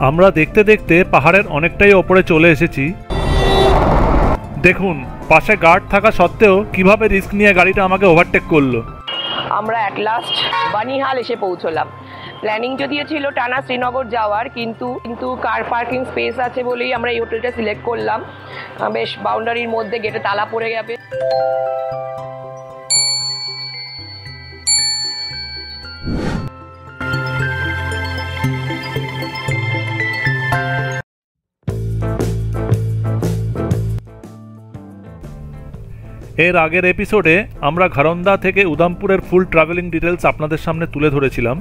আমরা দেখতে দেখতে পাহাড়ের অনেকটাই ওপরে চলে এসেছি। দেখুন পাশে গার্ড থাকা সত্ত্বেও কিভাবে রিস্ক নিয়ে গাড়িটা আমাকে ওভারটেক করলো। আমরা অ্যাট লাস্ট বানিহাল এসে পৌঁছলাম। প্ল্যানিং যদিও ছিল টানা শ্রীনগর যাওয়ার, কিন্তু কার পার্কিং স্পেস আছে বলেই আমরা এই হোটেলটা সিলেক্ট করলাম। বেশ বাউন্ডারির মধ্যে, গেটে তালা পড়ে যাবে। এর আগের এপিসোডে আমরা ঘরন্দা থেকে উধামপুরের ফুল ট্রাভেলিং ডিটেলস আপনাদের সামনে তুলে ধরেছিলাম,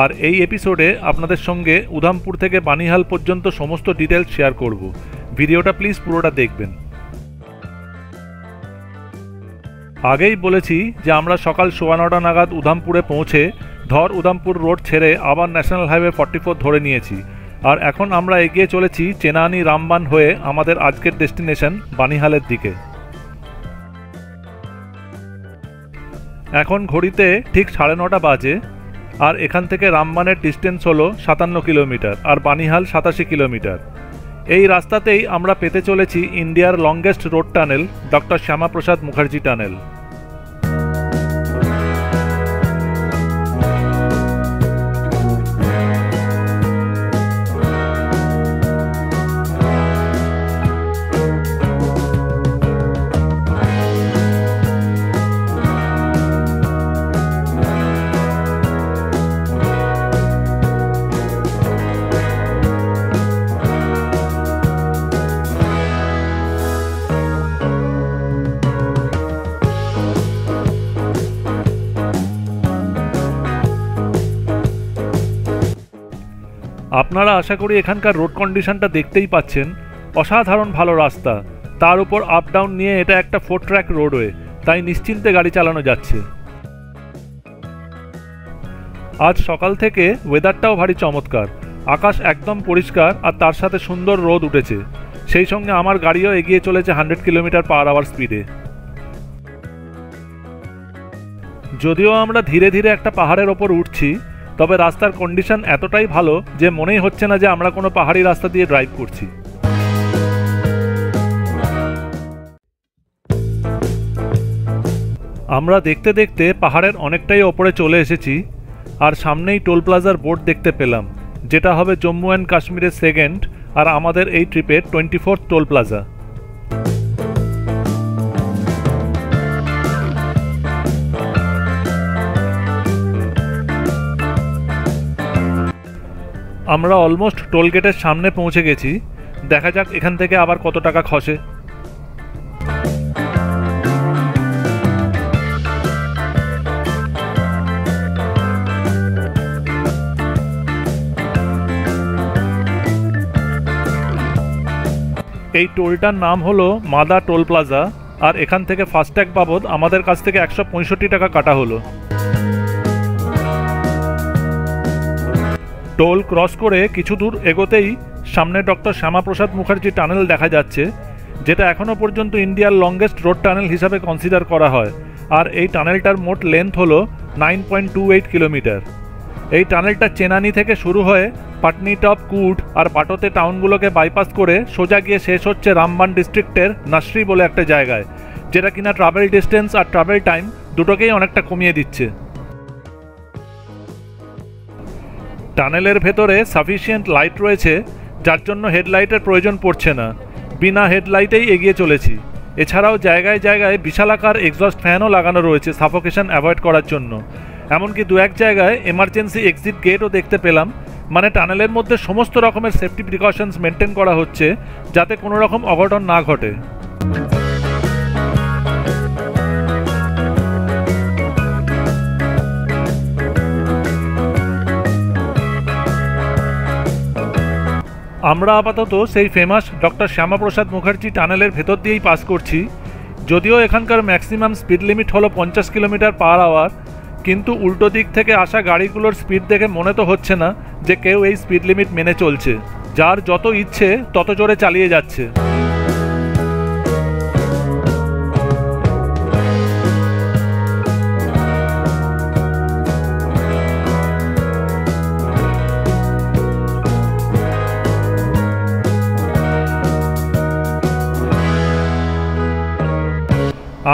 আর এই এপিসোডে আপনাদের সঙ্গে উধামপুর থেকে বানিহাল পর্যন্ত সমস্ত ডিটেলস শেয়ার করব। ভিডিওটা প্লিজ পুরোটা দেখবেন। আগেই বলেছি যে আমরা সকাল 9:15 নাগাদ উধামপুরে পৌঁছে ধর উধামপুর রোড ছেড়ে আবার ন্যাশনাল হাইওয়ে 44 ধরে নিয়েছি, আর এখন আমরা এগিয়ে চলেছি চেনানি রামবান হয়ে আমাদের আজকের ডেস্টিনেশন বানিহালের দিকে। এখন ঘড়িতে ঠিক 9:30 বাজে, আর এখান থেকে রামবানের ডিস্টেন্স হলো 57 কিলোমিটার আর বানিহাল 87 কিলোমিটার। এই রাস্তাতেই আমরা পেতে চলেছি ইন্ডিয়ার longest road tunnel doctor Shyamaprasad Mukherjee tunnel. আপনারা আশা করি এখানকার রোড কন্ডিশনটা দেখতেই পাচ্ছেন, অসাধারণ ভালো রাস্তা, তার উপর আপ ডাউন নিয়ে এটা একটা 4 ট্র্যাক রোডওয়ে, তাই নিশ্চিন্তে গাড়ি চালানো যাচ্ছে। আজ সকাল থেকে ওয়েদারটাও ভারী চমৎকার, আকাশ একদম পরিষ্কার আর তার সাথে সুন্দর রোদ উঠেছে। সেই সঙ্গে আমার গাড়িও এগিয়ে চলেছে 100 কিলোমিটার/আওয়ার স্পিডে। যদিও আমরা ধীরে ধীরে একটা পাহাড়ের ওপর উঠছি, তবে রাস্তার কন্ডিশন এতটাই ভালো যে মনেই হচ্ছে না যে আমরা কোনো পাহাড়ি রাস্তা দিয়ে ড্রাইভ করছি। আমরা দেখতে দেখতে পাহাড়ের অনেকটাই ওপরে চলে এসেছি, আর সামনেই টোল প্লাজার বোর্ড দেখতে পেলাম, যেটা হবে জম্মু অ্যান্ড কাশ্মীরের সেকেন্ড আর আমাদের এই ট্রিপের 24th টোল প্লাজা। আমরা অলমোস্ট টোল গেটের সামনে পৌঁছে গেছি, দেখা যাক এখান থেকে আবার কত টাকা খসে। এই টোলটার নাম হলো মাদা টোল প্লাজা, আর এখান থেকে ফাস্ট্যাগ বাবদ আমাদের কাছ থেকে 165 টাকা কাটা হলো। টোল ক্রস করে কিছু দূর এগোতেই সামনে ডক্টর শ্যামাপ্রসাদ মুখার্জি টানেল দেখা যাচ্ছে, যেটা এখনও পর্যন্ত ইন্ডিয়ার লংগেস্ট রোড টানেল হিসাবে কনসিডার করা হয়, আর এই টানেলটার মোট লেন্থ হলো 9.28 কিলোমিটার। এই টানেলটা চেনানি থেকে শুরু হয়ে পাটনিটপ, কুট আর পাটোতে টাউনগুলোকে বাইপাস করে সোজা গিয়ে শেষ হচ্ছে রামবান ডিস্ট্রিক্টের নাসরি বলে একটা জায়গায়, যেটা কিনা ট্রাভেল ডিস্টেন্স আর ট্রাভেল টাইম দুটোকেই অনেকটা কমিয়ে দিচ্ছে। টানেলের ভেতরে সাফিসিয়েন্ট লাইট রয়েছে, যার জন্য হেডলাইটের প্রয়োজন পড়ছে না, বিনা হেডলাইটেই এগিয়ে চলেছি। এছাড়াও জায়গায় জায়গায় বিশালাকার এক্সস্ট ফ্যানও লাগানো রয়েছে সাফোকেশন অ্যাভয়েড করার জন্য। এমনকি দু এক জায়গায় এমার্জেন্সি এক্সিট গেটও দেখতে পেলাম, মানে টানেলের মধ্যে সমস্ত রকমের সেফটি প্রিকশনস মেনটেন করা হচ্ছে যাতে কোনো রকম অঘটন না ঘটে। আমরা আপাতত সেই ফেমাস ডক্টর শ্যামাপ্রসাদ মুখার্জি টানেলের ভেতর দিয়েই পাস করছি। যদিও এখানকার ম্যাক্সিমাম স্পিড লিমিট হলো 50 কিলোমিটার/আওয়ার, কিন্তু উল্টো দিক থেকে আসা গাড়িগুলোর স্পিড দেখে মনে তো হচ্ছে না যে কেউ এই স্পিড লিমিট মেনে চলছে, যার যত ইচ্ছে তত জোরে চালিয়ে যাচ্ছে।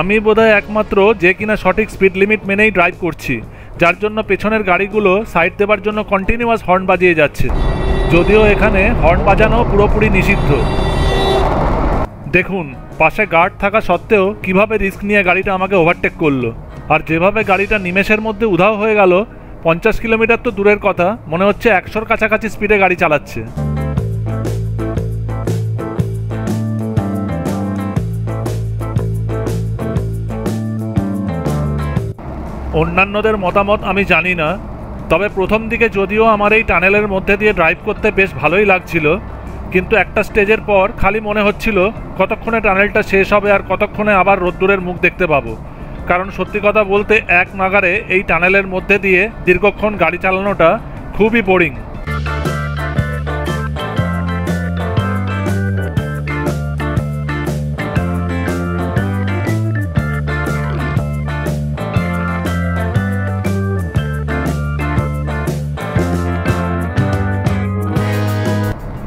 আমি বোধহয় একমাত্র যে কিনা সঠিক স্পিড লিমিট মেনেই ড্রাইভ করছি, যার জন্য পেছনের গাড়িগুলো সাইড দেবার জন্য কন্টিনিউয়াস হর্ন বাজিয়ে যাচ্ছে, যদিও এখানে হর্ন বাজানো পুরোপুরি নিষিদ্ধ। দেখুন পাশে গার্ড থাকা সত্ত্বেও কিভাবে রিস্ক নিয়ে গাড়িটা আমাকে ওভারটেক করলো, আর যেভাবে গাড়িটা নিমেষের মধ্যে উধাও হয়ে গেল। 50 কিলোমিটার তো দূরের কথা, মনে হচ্ছে 100-র কাছাকাছি স্পিডে গাড়ি চালাচ্ছে। অন্যান্যদের মতামত আমি জানি না, তবে প্রথম দিকে যদিও আমার এই টানেলের মধ্যে দিয়ে ড্রাইভ করতে বেশ ভালোই লাগছিল, কিন্তু একটা স্টেজের পর খালি মনে হচ্ছিল কতক্ষণে টানেলটা শেষ হবে আর কতক্ষণে আবার রোদ্দুরের মুখ দেখতে পাবো। কারণ সত্যি কথা বলতে এক নাগারে এই টানেলের মধ্যে দিয়ে দীর্ঘক্ষণ গাড়ি চালানোটা খুবই বোরিং।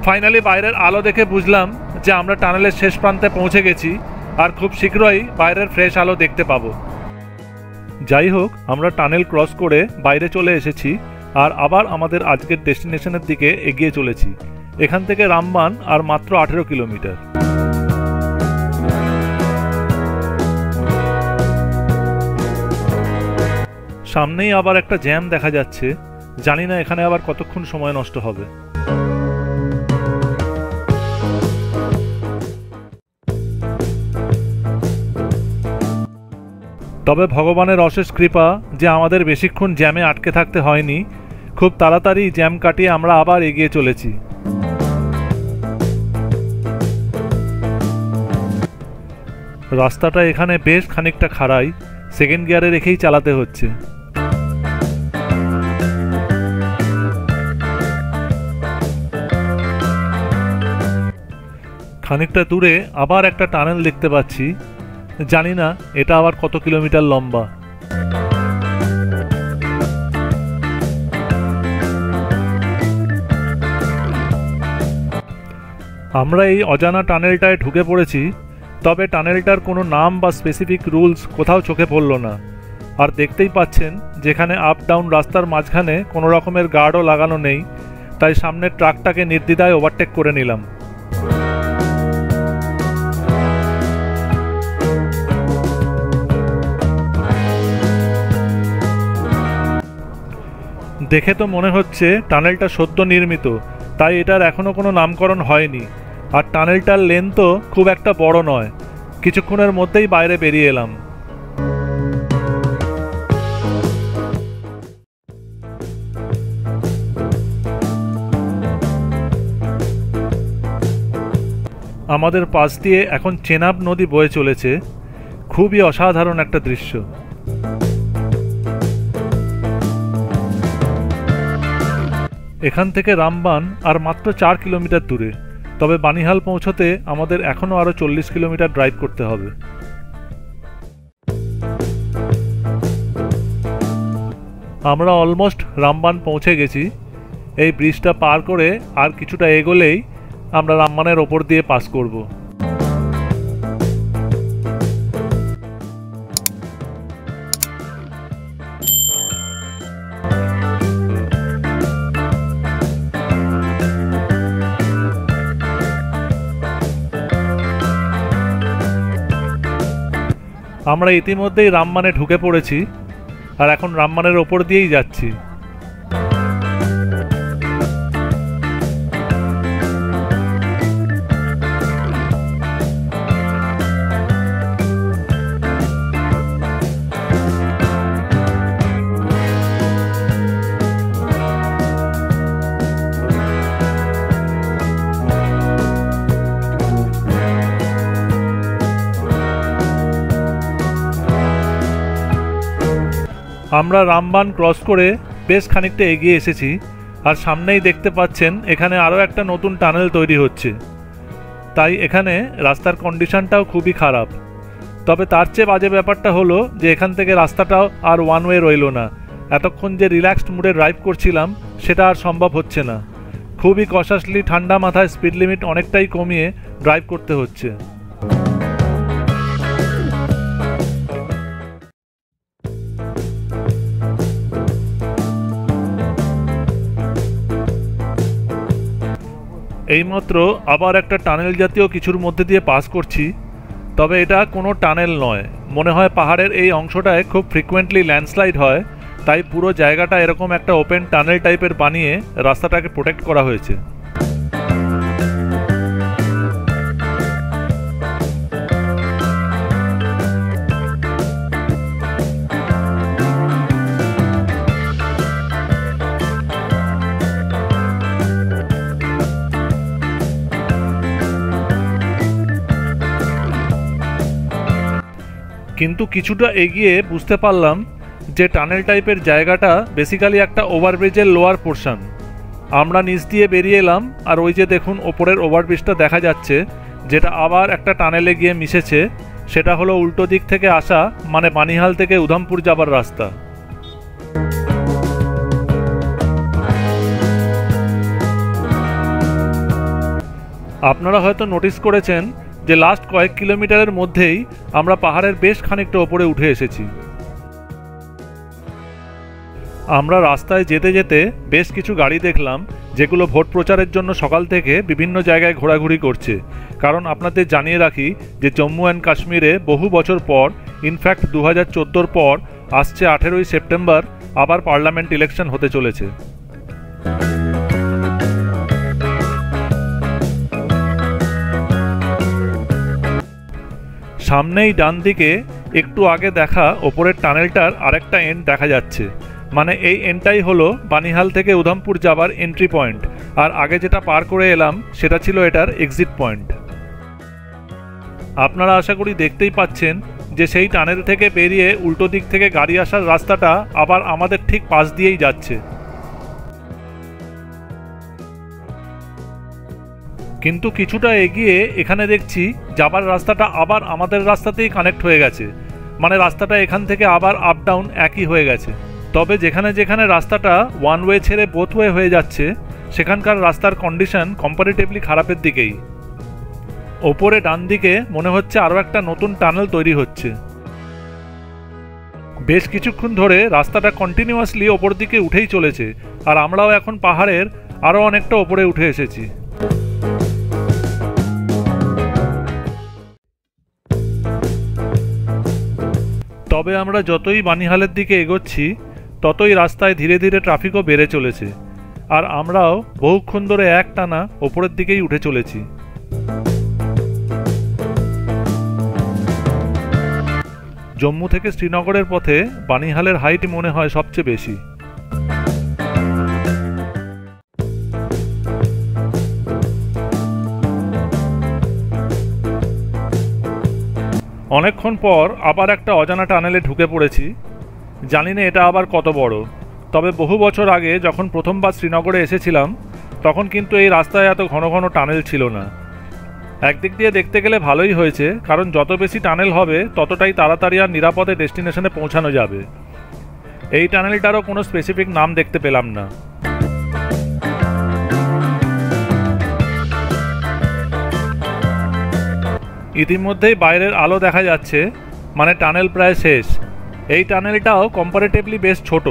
ফাইনালি বাইরের আলো দেখে বুঝলাম যে আমরা টানেলের শেষ প্রান্তে পৌঁছে গেছি, আর খুব শীঘ্রই বাইরের ফ্রেশ আলো দেখতে পাবো। যাই হোক, আমরা টানেল ক্রস করে বাইরে চলে এসেছি আর আবার আমাদের আজকের ডেস্টিনেশনের দিকে এগিয়ে চলেছি। এখান থেকে রামবান আর মাত্র 18 কিলোমিটার। সামনেই আবার একটা জ্যাম দেখা যাচ্ছে, জানি না এখানে আবার কতক্ষণ সময় নষ্ট হবে। তবে ভগবানের অশেষ কৃপা যে আমাদের বেশিক্ষণ জ্যামে আটকে থাকতে হয়নি, খুব তাড়াতাড়ি জ্যাম কাটিয়ে আমরা আবার এগিয়ে চলেছি। রাস্তাটা এখানে বেশ খানিকটা খাড়াই, সেকেন্ড গিয়ারে রেখেই চালাতে হচ্ছে। খানিকটা দূরে আবার একটা টানেল দেখতে পাচ্ছি, জানি না এটা আবার কত কিলোমিটার লম্বা। আমরা এই অজানা টানেলটায় ঢুকে পড়েছি, তবে টানেলটার কোনো নাম বা স্পেসিফিক রুলস কোথাও চোখে পড়ল না। আর দেখতেই পাচ্ছেন যেখানে আপ ডাউন রাস্তার মাঝখানে কোনো রকমের গার্ডও লাগানো নেই, তাই সামনের ট্রাকটাকে নির্দ্বিধায় ওভারটেক করে নিলাম। দেখে তো মনে হচ্ছে টানেলটা সদ্য নির্মিত, তাই এটার এখনও কোনো নামকরণ হয়নি। আর টানেলটার লেন্থও খুব একটা বড় নয়। কিছুক্ষণের মধ্যেই বাইরে বেরিয়ে এলাম। আমাদের পাশ দিয়ে এখন চেনাব নদী বয়ে চলেছে, খুবই অসাধারণ একটা দৃশ্য। এখান থেকে রামবান আর মাত্র 4 কিলোমিটার দূরে, তবে বানিহাল পৌঁছতে আমাদের এখনও আরও 40 কিলোমিটার ড্রাইভ করতে হবে। আমরা অলমোস্ট রামবান পৌঁছে গেছি। এই ব্রিজটা পার করে আর কিছুটা এগোলেই আমরা রামবানের ওপর দিয়ে পাস করব। আমরা ইতিমধ্যেই রামবানে ঢুকে পড়েছি আর এখন রামবানের ওপর দিয়েই যাচ্ছি। আমরা রামবান ক্রস করে বেশ খানিকটা এগিয়ে এসেছি, আর সামনেই দেখতে পাচ্ছেন এখানে আরও একটা নতুন টানেল তৈরি হচ্ছে, তাই এখানে রাস্তার কন্ডিশনটাও খুবই খারাপ। তবে তার চেয়ে বাজে ব্যাপারটা হলো যে এখান থেকে রাস্তাটাও আর ওয়ান ওয়ে রইল না। এতক্ষণ যে রিল্যাক্সড মুডে ড্রাইভ করছিলাম সেটা আর সম্ভব হচ্ছে না। খুবই কশাসলি ঠান্ডা মাথায় স্পিড লিমিট অনেকটাই কমিয়ে ড্রাইভ করতে হচ্ছে। এইমাত্র আবার একটা টানেল জাতীয় কিছুর মধ্যে দিয়ে পাস করছি, তবে এটা কোনো টানেল নয়। মনে হয় পাহাড়ের এই অংশটায় খুব ফ্রিকোয়েন্টলি ল্যান্ডস্লাইড হয়, তাই পুরো জায়গাটা এরকম একটা ওপেন টানেল টাইপের বানিয়ে রাস্তাটাকে প্রোটেক্ট করা হয়েছে। কিন্তু কিছুটা এগিয়ে বুঝতে পারলাম যে টানেল টাইপের জায়গাটা বেসিক্যালি একটা ওভারব্রিজের লোয়ার পোর্শন। আমরা নিচ দিয়ে বেরিয়ে এলাম, আর ওই যে দেখুন ওপরের ওভারব্রিজটা দেখা যাচ্ছে, যেটা আবার একটা টানেলে গিয়ে মিশেছে। সেটা হলো উল্টো দিক থেকে আসা, মানে বানিহাল থেকে উধামপুর যাবার রাস্তা। আপনারা হয়তো নোটিস করেছেন যে লাস্ট কয়েক কিলোমিটারের মধ্যেই আমরা পাহাড়ের বেশ খানিকটা ওপরে উঠে এসেছি। আমরা রাস্তায় যেতে যেতে বেশ কিছু গাড়ি দেখলাম, যেগুলো ভোট প্রচারের জন্য সকাল থেকে বিভিন্ন জায়গায় ঘোরাঘুরি করছে। কারণ আপনাদের জানিয়ে রাখি যে জম্মু অ্যান্ড কাশ্মীরে বহু বছর পর, ইনফ্যাক্ট 2014 পর আসছে 18ই সেপ্টেম্বর আবার পার্লামেন্ট ইলেকশন হতে চলেছে। সামনেই ডান দিকে একটু আগে দেখা ওপরের টানেলটার আরেকটা এন্ড দেখা যাচ্ছে, মানে এই এন্ডটাই হলো বানিহাল থেকে উধামপুর যাবার এন্ট্রি পয়েন্ট, আর আগে যেটা পার করে এলাম সেটা ছিল এটার এক্সিট পয়েন্ট। আপনারা আশা করি দেখতেই পাচ্ছেন যে সেই টানেল থেকে বেরিয়ে উল্টো দিক থেকে গাড়ি আসার রাস্তাটা আবার আমাদের ঠিক পাশ দিয়েই যাচ্ছে। কিন্তু কিছুটা এগিয়ে এখানে দেখছি যাবার রাস্তাটা আবার আমাদের রাস্তাতেই কানেক্ট হয়ে গেছে, মানে রাস্তাটা এখান থেকে আবার আপ ডাউন একই হয়ে গেছে। তবে যেখানে যেখানে রাস্তাটা ওয়ান ওয়ে ছেড়ে বোথ ওয়ে হয়ে যাচ্ছে, সেখানকার রাস্তার কন্ডিশন কম্পারেটিভলি খারাপের দিকেই। ওপরে ডান দিকে মনে হচ্ছে আরও একটা নতুন টানেল তৈরি হচ্ছে। বেশ কিছুক্ষণ ধরে রাস্তাটা কন্টিনিউয়াসলি ওপর দিকে উঠেই চলেছে, আর আমরাও এখন পাহাড়ের আরও অনেকটা ওপরে উঠে এসেছি। তবে আমরা যতই বানিহালের দিকে এগোচ্ছি, ততই রাস্তায় ধীরে ধীরে ট্রাফিকও বেড়ে চলেছে, আর আমরাও বহুক্ষণ ধরে একটানা ওপরের দিকেই উঠে চলেছি। জম্মু থেকে শ্রীনগরের পথে বানিহালের হাইট মনে হয় সবচেয়ে বেশি। অনেকক্ষণ পর আবার একটা অজানা টানেলে ঢুকে পড়েছি। জানি না এটা আবার কত বড়, তবে বহু বছর আগে যখন প্রথমবার শ্রীনগরে এসেছিলাম, তখন কিন্তু এই রাস্তায় এত ঘন ঘন টানেল ছিল না। একদিক দিয়ে দেখতে গেলে ভালোই হয়েছে, কারণ যত বেশি টানেল হবে ততটাই তাড়াতাড়ি আর নিরাপদে ডেস্টিনেশনে পৌঁছানো যাবে। এই টানেলটারও কোনো স্পেসিফিক নাম দেখতে পেলাম না। ইতিমধ্যেই বাইরের আলো দেখা যাচ্ছে, মানে টানেল প্রায় শেষ। এই টানেলটাও কম্পারেটিভলি বেশ ছোট।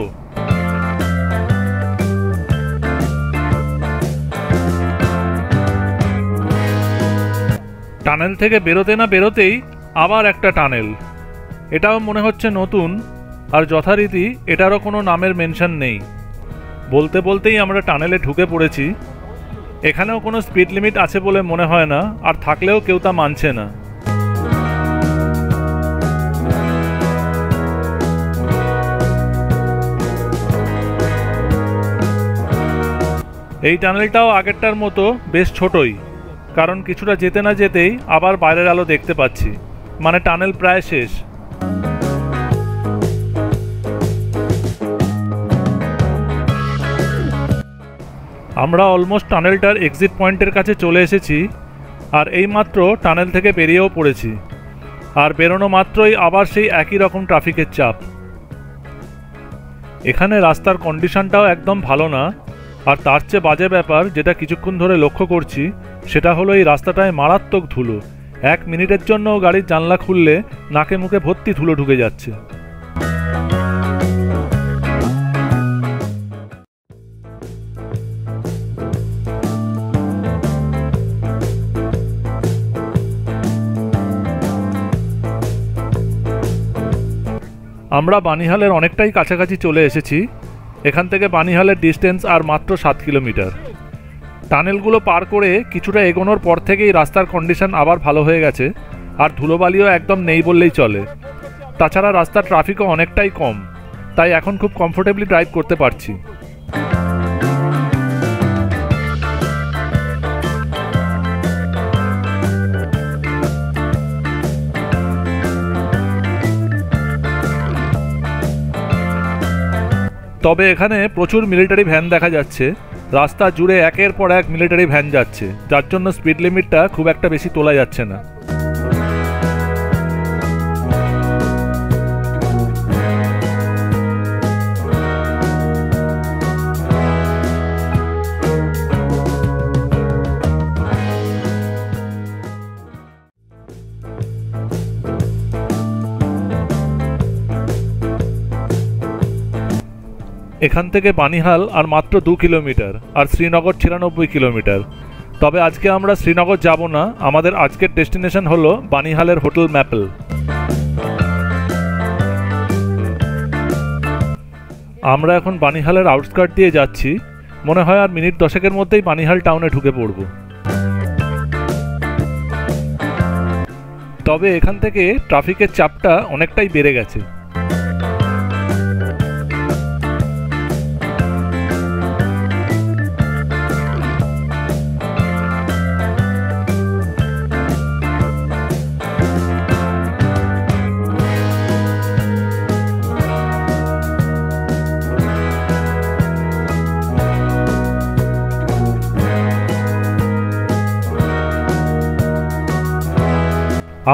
টানেল থেকে বেরোতে না বেরোতেই আবার একটা টানেল। এটাও মনে হচ্ছে নতুন, আর যথারীতি এটারও কোনো নামের মেনশন নেই। বলতে বলতেই আমরা টানেলে ঢুকে পড়েছি। এখানেও কোনো স্পিড লিমিট আছে বলে মনে হয় না, আর থাকলেও কেউ তা মানছে না। এই টানেলটাও আগেরটার মতো বেশ ছোটই, কারণ কিছুটা যেতে না যেতেই আবার বাইরের আলো দেখতে পাচ্ছি, মানে টানেল প্রায় শেষ। আমরা অলমোস্ট টানেলটার এক্সিট পয়েন্টের কাছে চলে এসেছি, আর এইমাত্র টানেল থেকে বেরিয়েও পড়েছি। আর বেরোনো মাত্রই আবার সেই একই রকম ট্রাফিকের চাপ। এখানে রাস্তার কন্ডিশনটাও একদম ভালো না, আর তার চেয়ে বাজে ব্যাপার যেটা কিছুক্ষণ ধরে লক্ষ্য করছি, সেটা হলো এই রাস্তাটায় মারাত্মক ধুলো। 1 মিনিটের জন্য গাড়ির জানলা খুললে নাকে মুখে ভর্তি ধুলো ঢুকে যাচ্ছে। আমরা বানিহালের অনেকটাই কাছাকাছি চলে এসেছি। এখান থেকে বানিহালের ডিস্টেন্স আর মাত্র 7 কিলোমিটার। টানেলগুলো পার করে কিছুটা এগোনোর পর থেকেই রাস্তার কন্ডিশন আবার ভালো হয়ে গেছে, আর ধুলোবালিও একদম নেই বললেই চলে। তাছাড়া রাস্তার ট্রাফিকও অনেকটাই কম, তাই এখন খুব কমফোর্টেবলি ড্রাইভ করতে পারছি। তবে এখানে প্রচুর মিলিটারি ভ্যান দেখা যাচ্ছে। রাস্তা জুড়ে একের পর এক মিলিটারি ভ্যান যাচ্ছে, যার জন্য স্পিড লিমিটটা খুব একটা বেশি তোলা যাচ্ছে না। এখান থেকে বানিহাল আর মাত্র 2 কিলোমিটার, আর শ্রীনগর 96 কিলোমিটার। তবে আজকে আমরা শ্রীনগর যাব না, আমাদের আজকের ডেস্টিনেশন হলো বানিহালের হোটেল ম্যাপল। আমরা এখন বানিহালের আউটস্কার্ট দিয়ে যাচ্ছি। মনে হয় আর মিনিট 10-এর মধ্যেই বানিহাল টাউনে ঢুকে পড়ব। তবে এখান থেকে ট্রাফিকের চাপটা অনেকটাই বেড়ে গেছে।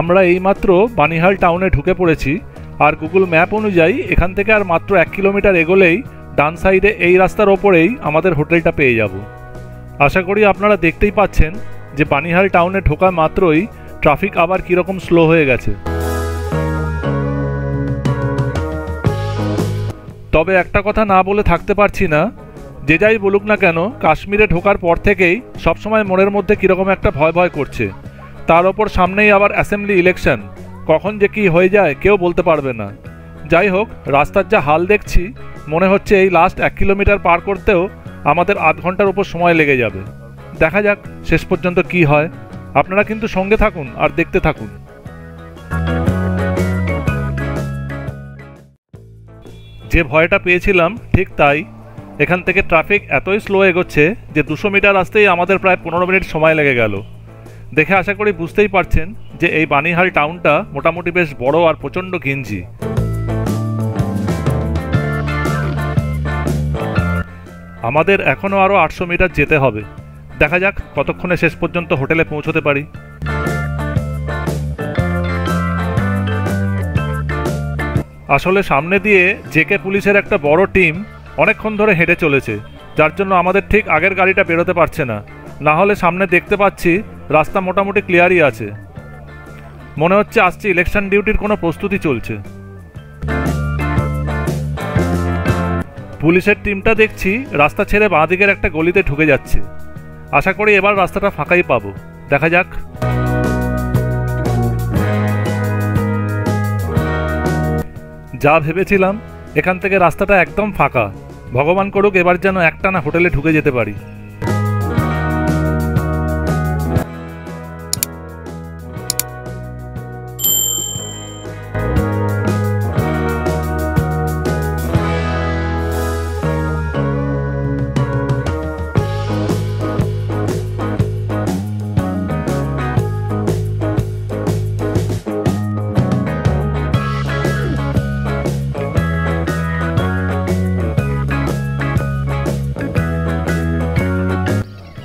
আমরা এইমাত্র বানিহাল টাউনে ঢুকে পড়েছি, আর গুগল ম্যাপ অনুযায়ী এখান থেকে আর মাত্র 1 কিলোমিটার এগোলেই ডান সাইডে এই রাস্তার ওপরেই আমাদের হোটেলটা পেয়ে যাব। আশা করি আপনারা দেখতেই পাচ্ছেন যে বানিহাল টাউনে ঢোকা মাত্রই ট্রাফিক আবার কীরকম স্লো হয়ে গেছে। তবে একটা কথা না বলে থাকতে পারছি না, যে যাই বলুক না কেন, কাশ্মীরে ঢোকার পর থেকেই সবসময় মনের মধ্যে কীরকম একটা ভয় ভয় করছে। তার ওপর সামনেই আবার অ্যাসেম্বলি ইলেকশন, কখন যে কী হয়ে যায় কেউ বলতে পারবে না। যাই হোক, রাস্তার যা হাল দেখছি, মনে হচ্ছে এই লাস্ট 1 কিলোমিটার পার করতেও আমাদের আধ ঘন্টার উপর সময় লেগে যাবে। দেখা যাক শেষ পর্যন্ত কি হয়। আপনারা কিন্তু সঙ্গে থাকুন আর দেখতে থাকুন। যে ভয়টা পেয়েছিলাম ঠিক তাই। এখান থেকে ট্রাফিক এতই স্লো এগোচ্ছে যে 200 মিটার আসতেই আমাদের প্রায় 15 মিনিট সময় লেগে গেল। দেখে আশা করি বুঝতেই পারছেন যে এই বানিহাল টাউনটা মোটামুটি বেশ বড় আর প্রচণ্ড ঘিঞ্জি। আমাদের এখনও আরও 800 মিটার যেতে হবে। দেখা যাক কতক্ষণে শেষ পর্যন্ত হোটেলে পৌঁছতে পারি। আসলে সামনে দিয়ে জেকে পুলিশের একটা বড় টিম অনেকক্ষণ ধরে হেঁটে চলেছে, যার জন্য আমাদের ঠিক আগের গাড়িটা বেরোতে পারছে না। না হলে সামনে দেখতে পাচ্ছি রাস্তা মোটামুটি ক্লিয়ারই আছে। মনে হচ্ছে আসছে ইলেকশন ডিউটির কোনো প্রস্তুতি চলছে। পুলিশের টিমটা দেখছি রাস্তা ছেড়ে বাঁ দিকের একটা গলিতে ঢুকে যাচ্ছে। আশা করি এবার রাস্তাটা ফাঁকাই পাবো। দেখা যাক। যা ভেবেছিলাম, এখান থেকে রাস্তাটা একদম ফাঁকা। ভগবান করুক এবার যেন একটানা হোটেলে ঢুকে যেতে পারি।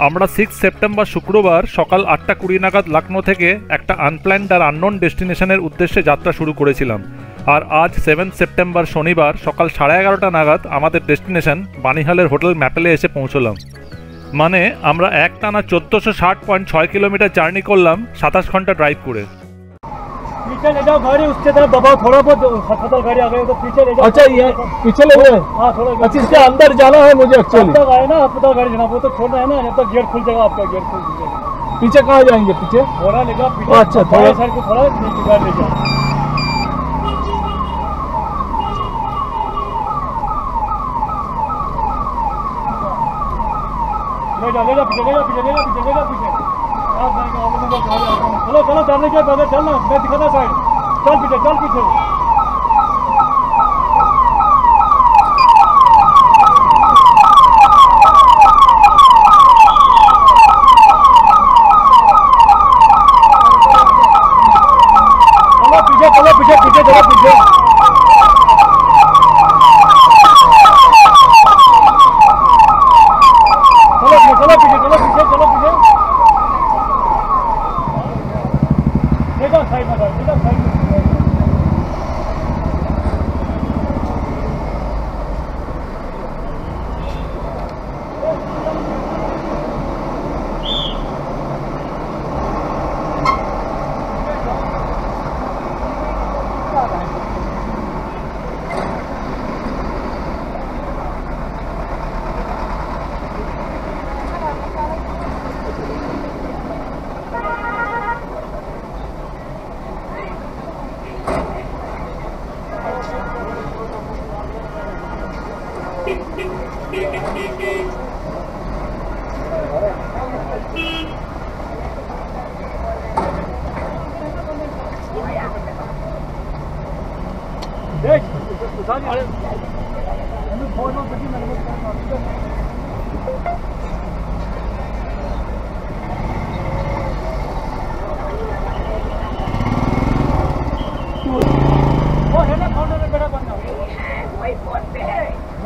আমরা 6 সেপ্টেম্বর শুক্রবার সকাল 8:20 নাগাদ লখনৌ থেকে একটা আনপ্ল্যান্ড আর আননোন ডেস্টিনেশনের উদ্দেশ্যে যাত্রা শুরু করেছিলাম। আর আজ 7 সেপ্টেম্বর শনিবার সকাল 11:30 নাগাদ আমাদের ডেস্টিনেশন বানিহালের হোটেল ম্যাপেলে এসে পৌঁছলাম। মানে আমরা একটানা 1460.6 কিলোমিটার জার্নি করলাম 27 ঘন্টা ড্রাইভ করে। पीछे ले जाओ गाड़ी, उसके तरफ दबाओ थोड़ा बहुत, खतल गाड़ी आ गई तो पीछे ले जाओ। अच्छा ये पीछे ले जाओ। हाँ थोड़ा। अच्छा इसके अंदर जाना है मुझे एक्चुअली। तक आए ना अस्पताल गाड़ी जनाब, वो तो छोड़ना है ना, जब तक गेट खुल जाएगा आपका गेट खुल जाएगा। पीछे कहाँ जाएंगे? पीछे थोड़ा ले जाओ पीछे। अच्छा थोड़ा साइड को थोड़ा ले जाओ। चलो चलो चलने के बगैर चलना, मैं दिखाता साइड, चल पीछे चल पीछे। चलो पीछे पीछे चलो पीछे।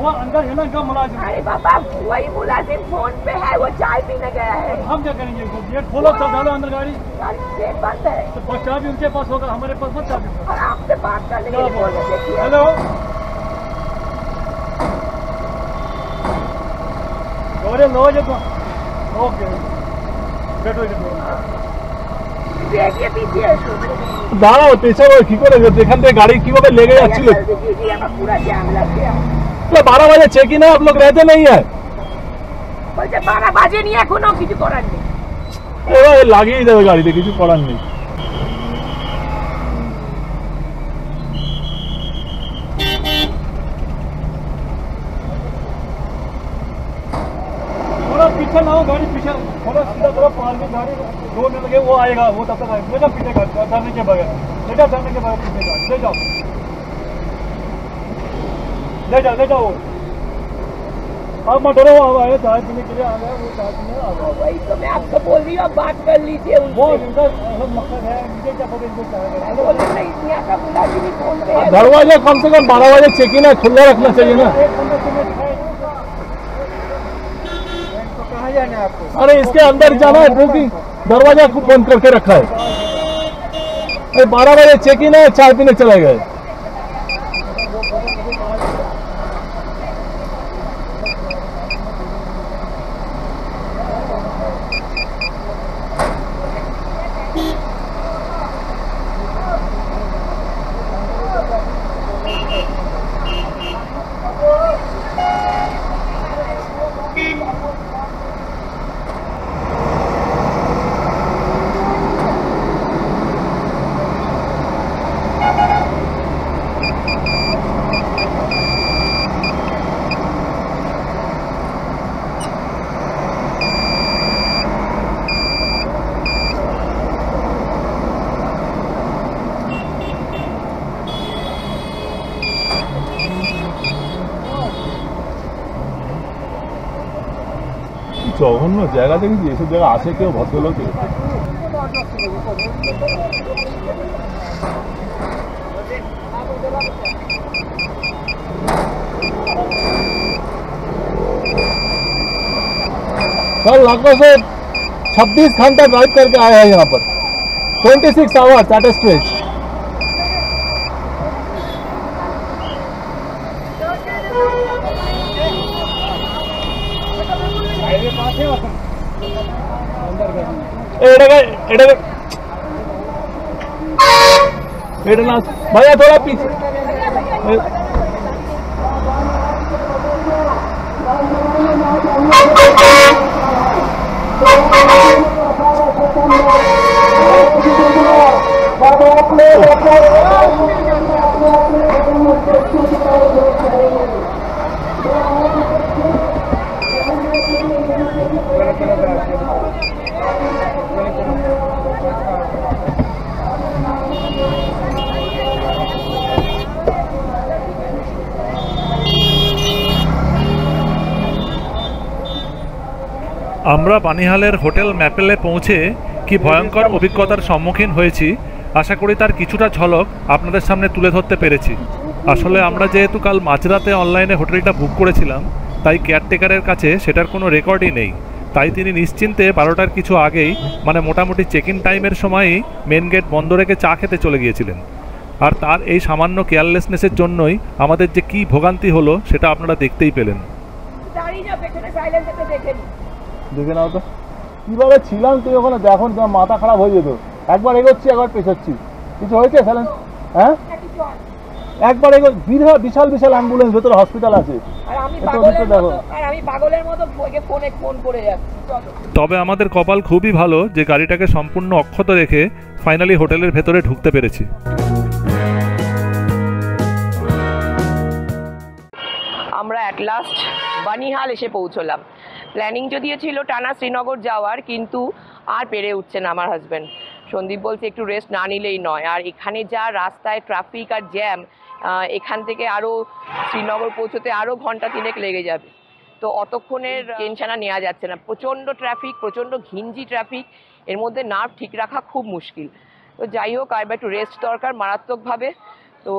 वो अंदर है ना इनका मुलाजिम। अरे बाबा वही मुलाजिम फोन पे है, वो चाय पीने गया है। हम क्या करेंगे? गेट खोलो, सब डालो अंदर गाड़ी। गेट बंद है तो चाबी उनके पास होगा, हमारे पास मत चाबी। और आपसे बात करने के लिए बोल रहे थे। हेलो গরে লো যেত ওকে বেটো देखिए पीछे দাঁড়াও পেছাবো কি করে এখান থেকে গাড়ি কিভাবে লেগে যাচ্ছিল पूरा जाम लग गया। 12 बजे चेक इन है, आप लोग रहते नहीं है। বলছে 12 বাজে নি এখনো কিছু করার নেই। এবার লাগিয়ে দেবে গাড়িতে, কিছু করার নেই। थोड़ा पीछे ना हो गाड़ी, पीछे थोड़ा सीधा थोड़ा पार में गाड़ी दो में लगे, वो आएगा, वो तब तक आएगा। ले जाओ पीछे गाड़ी धरने के बगैर, ले जाओ धरने के बगैर पीछे गाड़ी ले जाओ, ले जाओ ले जाओ। आप मत डरो, अब आए चाय पीने के लिए आ गए, वो चाय पीने आ गए। वही तो मैं आपको बोल रही हूँ, बात कर लीजिए उनसे। वो इनका मकसद है, मुझे क्या पता इनको चाय है। दरवाजा कम से कम 12 बजे चेक इन है, खुला रखना चाहिए ना। अरे इसके अंदर जाना है, बुकिंग दरवाजा को बंद करके रखा है। 12 बजे चेक इन है, चाय पीने चले गए। জঘন্য জায়গা দেখেছি, এসব জায়গা আসে কেউ ভদ্রলোক? कल लगभग से 26 घंटा ड्राइव करके आया है यहाँ पर, 26 आवर्स एट ए स्ट्रेच। भैया थोड़ा पीछे, আমরা বানিহালের হোটেল ম্যাপেলে পৌঁছে কি ভয়ঙ্কর অভিজ্ঞতার সম্মুখীন হয়েছি আশা করি তার কিছুটা ঝলক আপনাদের সামনে তুলে ধরতে পেরেছি। আসলে আমরা যেহেতু কাল মাঝরাতে অনলাইনে হোটেলটা বুক করেছিলাম তাই কেয়ারটেকারের কাছে সেটার কোনো রেকর্ডই নেই, তাই তিনি নিশ্চিন্তে 12টার কিছু আগেই মানে মোটামুটি চেক ইন টাইমের সময়ই মেন গেট বন্ধ রেখে চা খেতে চলে গিয়েছিলেন। আর তার এই সামান্য কেয়ারলেসনেসের জন্যই আমাদের যে কী ভোগান্তি হলো সেটা আপনারা দেখতেই পেলেন। দেখে নাও তো কিভাবে ছিলাম, তুই ওখানে দেখো তোমার মাথা খারাপ হয়ে যেত। একবার এগোচ্ছি একবার পেছাচ্ছি, কিছু হয়েছে স্যালেন? হ্যাঁ একবার বিশাল বিশাল অ্যাম্বুলেন্স ভেতরে হসপিটাল আছে। তবে আমাদের কপাল খুবই ভালো যে গাড়িটাকে সম্পূর্ণ অক্ষত রেখে ফাইনালি হোটেলের ভেতরে ঢুকতে পেরেছি। আমরা অ্যাট লাস্ট বানিহাল এসে পৌঁছলাম। প্ল্যানিং যদিও ছিল টানা শ্রীনগর যাওয়ার, কিন্তু আর পেরে উঠছে না আমার হাজব্যান্ড। সন্দীপ বলছে একটু রেস্ট না নিলেই নয়, আর এখানে যা রাস্তায় ট্রাফিক আর জ্যাম, এখান থেকে আরও শ্রীনগর পৌঁছতে আরও ঘন্টা 3 লেগে যাবে। তো অতক্ষণের টেনশানা নেওয়া যাচ্ছে না, প্রচণ্ড ট্রাফিক, প্রচণ্ড ঘিঞ্জি ট্রাফিক, এর মধ্যে নার্ভ ঠিক রাখা খুব মুশকিল। তো যাই হোক, আর একটু রেস্ট দরকার মারাত্মকভাবে। তো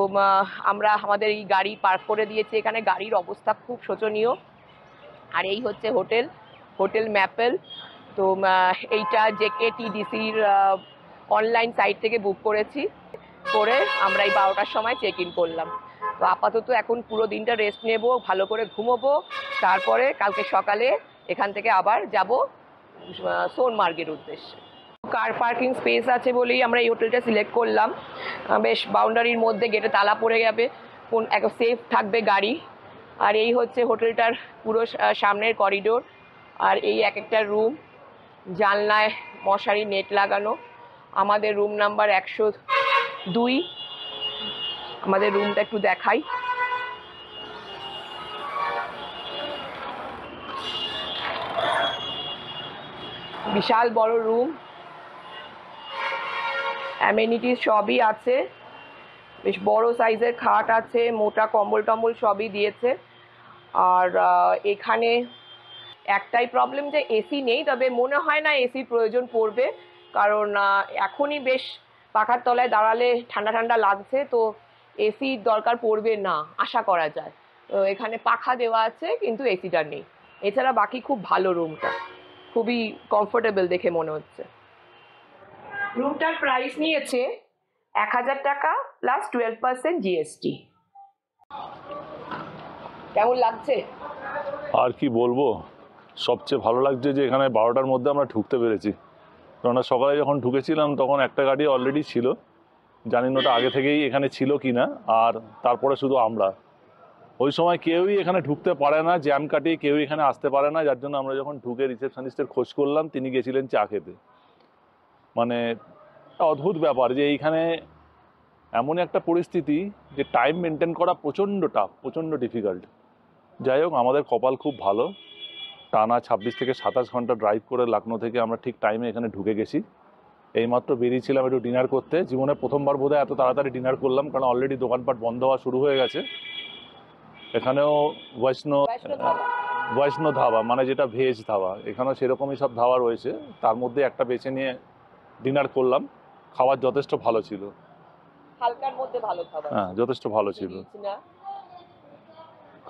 আমরা আমাদের এই গাড়ি পার্ক করে দিয়েছি এখানে, গাড়ির অবস্থা খুব শোচনীয়। আর এই হচ্ছে হোটেল ম্যাপেল। তো এইটা JKTDCর অনলাইন সাইট থেকে বুক করেছি, করে আমরা এই 12টার সময় চেক ইন করলাম। তো আপাতত এখন পুরো দিনটা রেস্ট নেব, ভালো করে ঘুমোবো, তারপরে কালকে সকালে এখান থেকে আবার যাব সোনমার্গের উদ্দেশ্যে। কার পার্কিং স্পেস আছে বলেই আমরা এই হোটেলটা সিলেক্ট করলাম। বেশ বাউন্ডারির মধ্যে, গেটে তালা পড়ে যাবে, এক সেফ থাকবে গাড়ি। আর এই হচ্ছে হোটেলটার পুরো সামনের করিডোর। আর এই এক একটা রুম, জানলায় মশারি নেট লাগানো। আমাদের রুম নাম্বার 102। আমাদের রুমটা একটু দেখাই। বিশাল বড় রুম, অ্যামেনিটিস সবই আছে, বেশ বড় সাইজের খাট আছে, মোটা কম্বল টম্বল সবই দিয়েছে। আর এখানে একটাই প্রবলেম যে এসি নেই, তবে মনে হয় না এসির প্রয়োজন পড়বে, কারণ এখনই বেশ পাখার তলায় দাঁড়ালে ঠান্ডা ঠান্ডা লাগছে, তো এসির দরকার পড়বে না আশা করা যায়। তো এখানে পাখা দেওয়া আছে কিন্তু এসিটা নেই। এছাড়া বাকি খুব ভালো, রুমটা খুবই কমফোর্টেবল দেখে মনে হচ্ছে। রুমটার প্রাইস নিয়েছে 1000 টাকা প্লাস 12% GST। কেমন লাগছে? আর কি বলবো, সবচেয়ে ভালো লাগছে যে এখানে 12টার মধ্যে আমরা ঢুকতে পেরেছি। কেননা সকালে যখন ঢুকেছিলাম তখন একটা গাড়ি অলরেডি ছিল, জানি না ওটা আগে থেকেই এখানে ছিল কি না। আর তারপরে শুধু আমরা, ওই সময় কেউই এখানে ঢুকতে পারে না, জ্যাম কাটিয়ে কেউই এখানে আসতে পারে না। যার জন্য আমরা যখন ঢুকে রিসেপশনিস্টের খোঁজ করলাম, তিনি গেছিলেন চা খেতে। মানে অদ্ভুত ব্যাপার যে এইখানে এমন একটা পরিস্থিতি যে টাইম মেনটেন করা প্রচণ্ড টাফ, প্রচণ্ড ডিফিকাল্ট। যাই হোক, আমাদের কপাল খুব ভালো, টানা 26 থেকে 27 ঘন্টা ড্রাইভ করে লখনৌ থেকে আমরা ঠিক টাইমে এখানে ঢুকে গেছি। এইমাত্র বেরিয়েছিলাম একটু ডিনার করতে। জীবনে প্রথমবার বোধহয় এত তাড়াতাড়ি ডিনার করলাম, কারণ অলরেডি দোকানপাট বন্ধ হওয়া শুরু হয়ে গেছে। এখানেও বৈষ্ণব ধাবা, মানে যেটা ভেজ ধাবা, এখানেও সেরকমই সব ধাবা রয়েছে। তার মধ্যে একটা বেছে নিয়ে ডিনার করলাম। খাবার যথেষ্ট ভালো ছিল, হালকার মধ্যে ভালো খাবার, হ্যাঁ যথেষ্ট ভালো ছিল।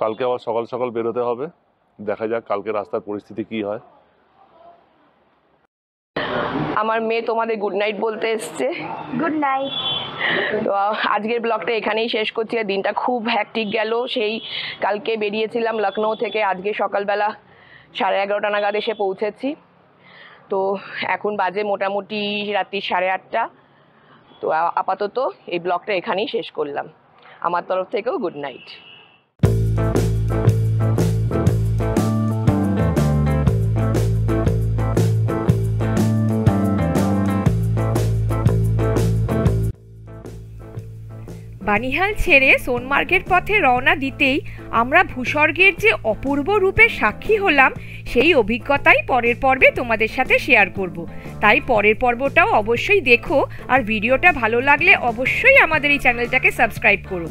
কালকে আবার সকাল সকাল বেরোতে হবে, দেখা যাক কালকে রাস্তার পরিস্থিতি কি হয়। আমার মেয়ে তোমাদের গুড নাইট বলতে এসছে। Good night. তো আজকের ব্লগটা এখানেই শেষ করছি। দিনটা খুব হ্যাকটিক গেল, সেই কালকে বেরিয়েছিলাম লখনৌ থেকে, আজকে সকালবেলা 11:30 নাগাদ এসে পৌঁছেছি। তো এখন বাজে মোটামুটি রাত্রি 8:30। তো আপাতত এই ব্লগটা এখানেই শেষ করলাম। আমার তরফ থেকেও গুড নাইট। বানিহাল ছেড়ে সোনমার্গের পথে রওনা দিতেই আমরা ভূস্বর্গের যে অপূর্ব রূপের সাক্ষী হলাম, সেই অভিজ্ঞতাই পরের পর্বে তোমাদের সাথে শেয়ার করব। তাই পরের পর্বটাও অবশ্যই দেখো, আর ভিডিওটা ভালো লাগলে অবশ্যই আমাদের এই চ্যানেলটাকে সাবস্ক্রাইব করো।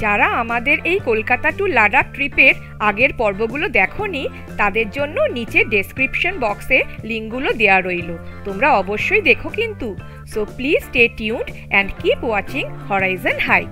যারা আমাদের এই কলকাতা টু লাদাখ ট্রিপের আগের পর্বগুলো দেখোনি তাদের জন্য নিচে ডেসক্রিপশন বক্সে লিঙ্কগুলো দেওয়া রইল, তোমরা অবশ্যই দেখো কিন্তু। So please stay tuned and keep watching Horizon hike.